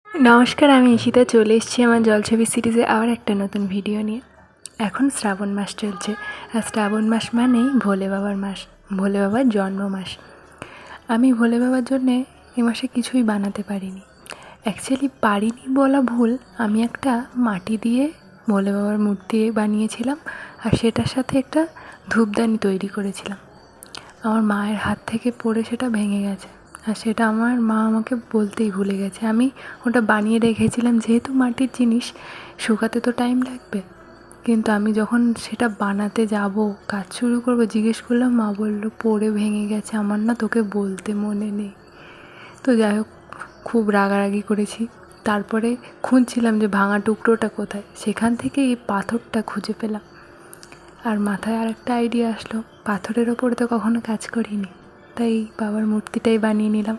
নমস্কার, আমি ঈশিতা চলে এসেছি আমার জলছবি সিরিজে আবার একটা নতুন ভিডিও নিয়ে। এখন শ্রাবণ মাস চলছে, আর শ্রাবণ মাস মানেই ভোলে বাবার মাস, ভোলে বাবার জন্ম মাস। আমি ভোলে বাবার জন্যে এ মাসে কিছুই বানাতে পারিনি। অ্যাকচুয়ালি পারিনি বলা ভুল, আমি একটা মাটি দিয়ে ভোলে বাবার মূর্তি বানিয়েছিলাম, আর সেটার সাথে একটা ধূপদানি তৈরি করেছিলাম। আমার মায়ের হাত থেকে পড়ে সেটা ভেঙে গেছে, আর সেটা আমার মা আমাকে বলতেই ভুলে গেছে। আমি ওটা বানিয়ে রেখেছিলাম, যেহেতু মাটির জিনিস শুকাতে তো টাইম লাগবে। কিন্তু আমি যখন সেটা বানাতে যাব, কাজ শুরু করবো, জিজ্ঞেস করলাম, মা বলল পড়ে ভেঙে গেছে, আমার না তোকে বলতে মনে নেই। তো যাই হোক, খুব রাগারাগি করেছি। তারপরে খুঁজছিলাম যে ভাঙা টুকরোটা কোথায়, সেখান থেকে এই পাথরটা খুঁজে পেলাম। আর মাথায় আর একটা আইডিয়া আসলো, পাথরের ওপরে তো কখনো কাজ করিনি, তাই বাবার মূর্তিটাই বানিয়ে নিলাম।